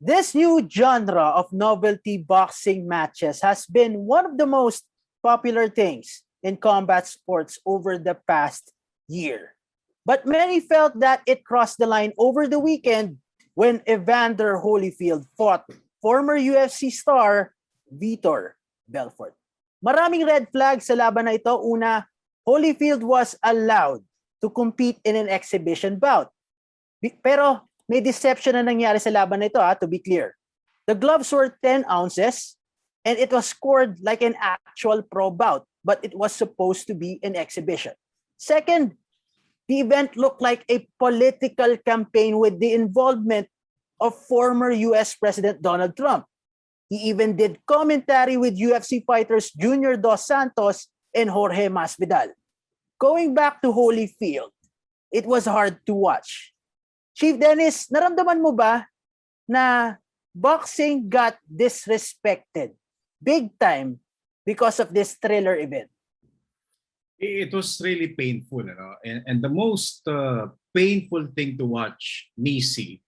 This new genre of novelty boxing matches has been one of the most popular things in combat sports over the past year. But many felt that it crossed the line over the weekend when Evander Holyfield fought former UFC star Vitor Belfort. Maraming red flags sa laban na ito. Una, Holyfield was allowed to compete in an exhibition bout. Pero may deception na nangyari sa laban na ito, to be clear. The gloves were 10 ounces and it was scored like an actual pro bout, but it was supposed to be an exhibition. Second, the event looked like a political campaign with the involvement of former US President Donald Trump. He even did commentary with UFC fighters Junior Dos Santos and Jorge Masvidal. Going back to Holyfield, it was hard to watch. Chief Dennis, naramdaman mo ba na boxing got disrespected big time because of this thriller event? It was really painful, and the most painful thing to watch, Nisi,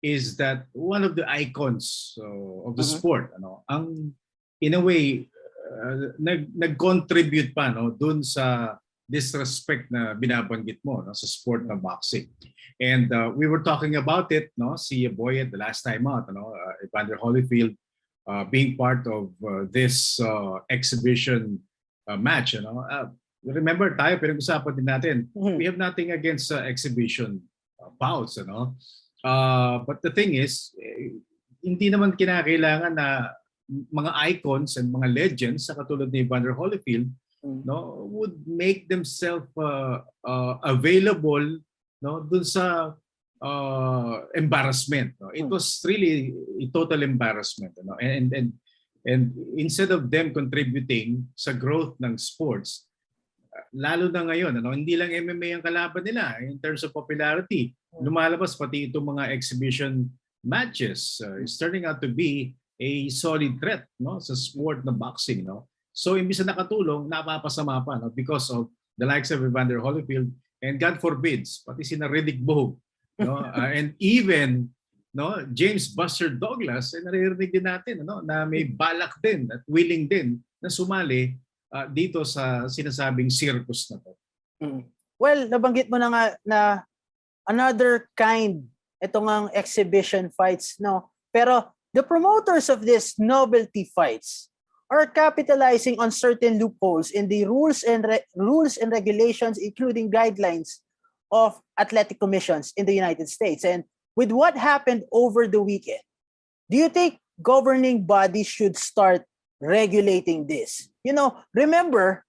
is that one of the icons of the sport, ang in a way nag-contribute pa dun sa disrespect na binabanggit mo sa sport ng boxing. And we were talking about it, si Boyet the last time out, Evander Holyfield being part of this exhibition match. Remember tayo, pinag-usapan din natin, we have nothing against exhibition bouts. But the thing is, hindi naman kinakailangan na mga icons and mga legends sa katulad ni Evander Holyfield would make themselves available dun sa embarrassment. It was really a total embarrassment. And instead of them contributing sa growth ng sports, lalo na ngayon, hindi lang MMA ang kalaban nila in terms of popularity. Lumalabas pati itong mga exhibition matches. It's turning out to be a solid threat sa sport na boxing. So imbis na nakatulong, napapasama pa because of the likes of Evander Holyfield and God forbids, pati sina Riddick Bowe. And even James Buster Douglas, naririnig din natin na may balak din at willing din na sumali dito sa sinasabing circus na to. Well, nabanggit mo na nga na another kind itong ang exhibition fights, pero the promoters of these novelty fights are capitalizing on certain loopholes in the rules and regulations, including guidelines of athletic commissions in the United States. And with what happened over the weekend, do you think governing bodies should start regulating this? Remember,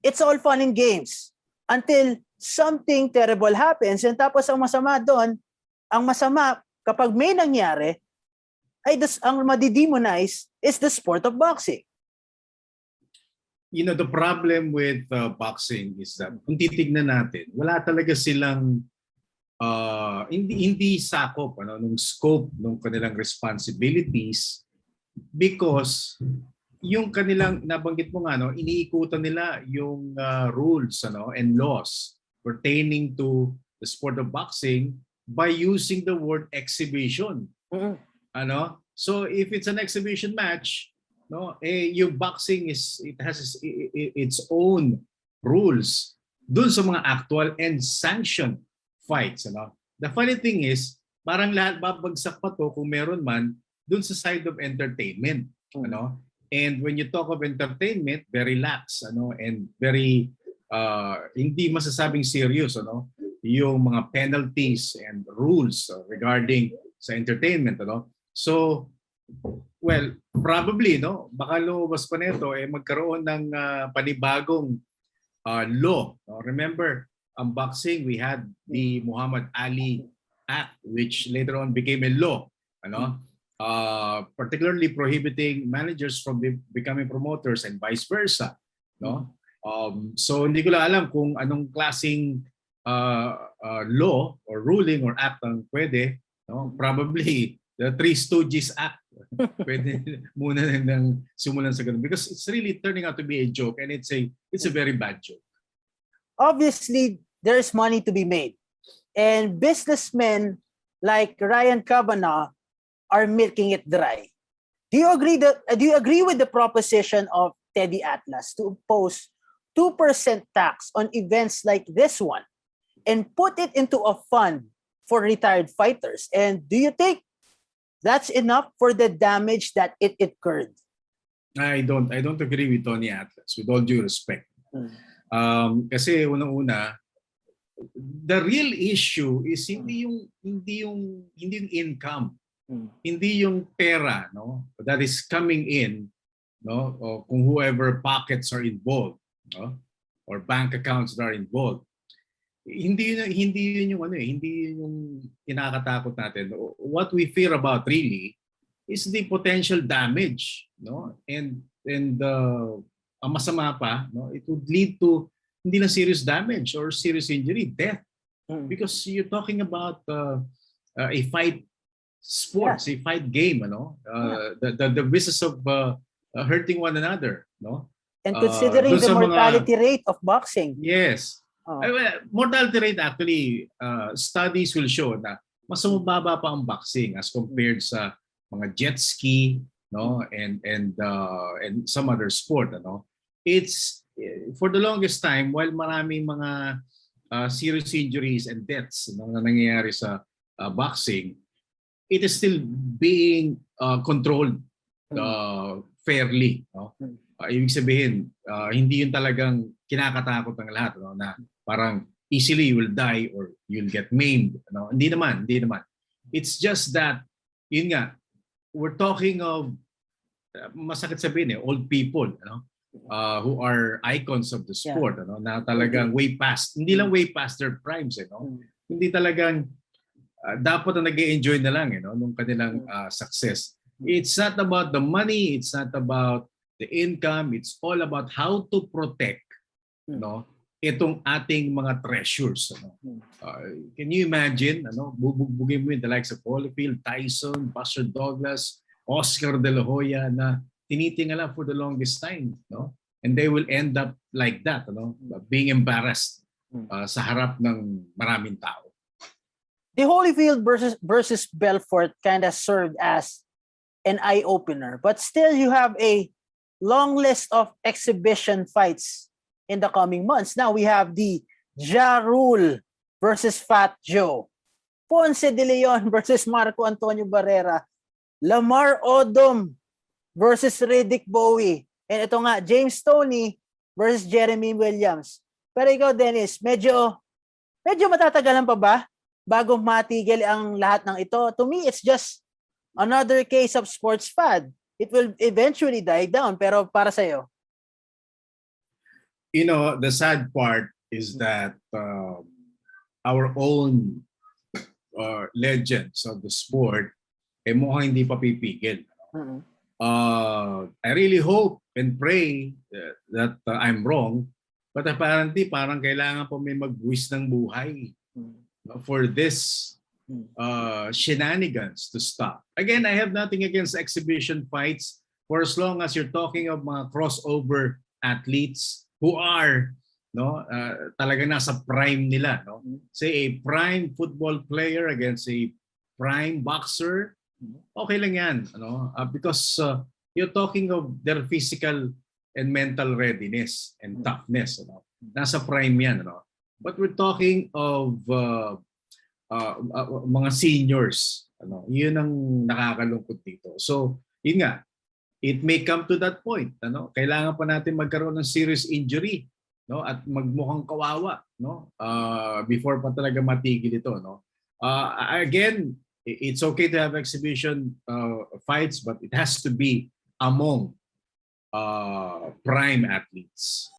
it's all fun and games until something terrible happens, and tapos ang masama doon, kapag may nangyari, ay ang madidemonize is the sport of boxing. The problem with boxing is that kung titignan natin, wala talaga silang hindi sakop nung scope ng kanilang responsibilities because yung kanilang nabanggit mo nga iniikutan nila yung rules and laws pertaining to the sport of boxing by using the word exhibition. So if it's an exhibition match, yung boxing it has its own rules dun sa mga actual and sanctioned fights. The funny thing is, parang lahat babagsak pa to kung meron man dun sa side of entertainment. And when you talk of entertainment, very lax and very hindi masasabing serious yung mga penalties and rules regarding sa entertainment. So well, probably baka lumabas pa nito magkaroon ng panibagong law. Remember, ang boxing, we had the Muhammad Ali Act, which later on became a law. Particularly prohibiting managers from becoming promoters and vice versa. So hindi ko lang alam kung anong klaseng law or ruling or act ang pwede. Probably the Three Stooges Act. Pwede muna nang simulan sa ganun because it's really turning out to be a joke and it's a very bad joke. Obviously, there's money to be made. And businessmen like Ryan Kavanaugh are milking it dry. Do you agree with the proposition of Teddy Atlas to impose 2% tax on events like this one and put it into a fund for retired fighters? And do you think that's enough for the damage that it incurred? I don't agree with Tony Atlas, with all due respect. Kasi unang-una, the real issue is hindi yung income, hindi yung pera, no, that is coming in, no, o kung whoever pockets are involved, no, or bank accounts that are involved. Hindi yun yung hindi yun yung kinakatakot natin. What we fear about really is the potential damage, no, and ang masama pa, no, it would lead to hindi lang serious damage or serious injury, death. Because you're talking about a fight sports, a fight game, ano? The business of hurting one another, no? And considering the mortality rate of boxing. Yes. Mortality rate actually, studies will show na mas mababa pa ang boxing as compared sa mga jet ski, no, and some other sport, ano. It's for the longest time, while maraming mga serious injuries and deaths, no, na nangyayari sa boxing, it is still being controlled fairly, no. Ibig sabihin, hindi yun talagang kinakatakot ng lahat, no, na parang easily you will die or you'll get maimed, no. Hindi naman. It's just that, yun nga, we're talking of masakit sabihin, old people, no, who are icons of the sport, ano, na talagang way past, hindi lang way past their primes, no? Hindi talagang dapat na nag-enjoy na lang, no, nung kanilang success. It's not about the money, it's not about the income, it's all about how to protect, no, itong ating mga treasures, ano. Can you imagine, ano, bubugbugin mo yung the likes of Holyfield, Tyson, Buster Douglas, Oscar De La Hoya na tinitingala for the longest time, no? And they will end up like that, no? Being embarrassed sa harap ng maraming tao. The Holyfield versus Belfort kind of served as an eye-opener, but still you have a long list of exhibition fights in the coming months. Now we have the Ja Rule versus Fat Joe, Ponce de Leon versus Marco Antonio Barrera, Lamar Odom versus Riddick Bowe. And ito nga, James Toney versus Jeremy Williams. Pero ikaw, Dennis, medyo matatagalan pa ba bago matigil ang lahat ng ito? To me, it's just another case of sports fad. It will eventually die down. Pero para sa'yo? You know, the sad part is that our own legends of the sport mukhang hindi pa pipigil. I really hope and pray that I'm wrong, but apparently parang kailangan pa may magbuwis ng buhay for this shenanigans to stop. Again, I have nothing against exhibition fights for as long as you're talking of mga crossover athletes who are, no, talaga nasa prime nila, no? Say a prime football player against a prime boxer, okay lang yan, ano? Because you're talking of their physical and mental readiness and toughness, ano? Nasa prime yan, ano? But we're talking of mga seniors, ano? Yun ang nakakalungkot dito. So, yun nga, it may come to that point, ano? Kailangan pa natin magkaroon ng serious injury, no? At magmukhang kawawa, no? Before pa talaga matigil ito, no? Again, it's okay to have exhibition fights, but it has to be among prime athletes.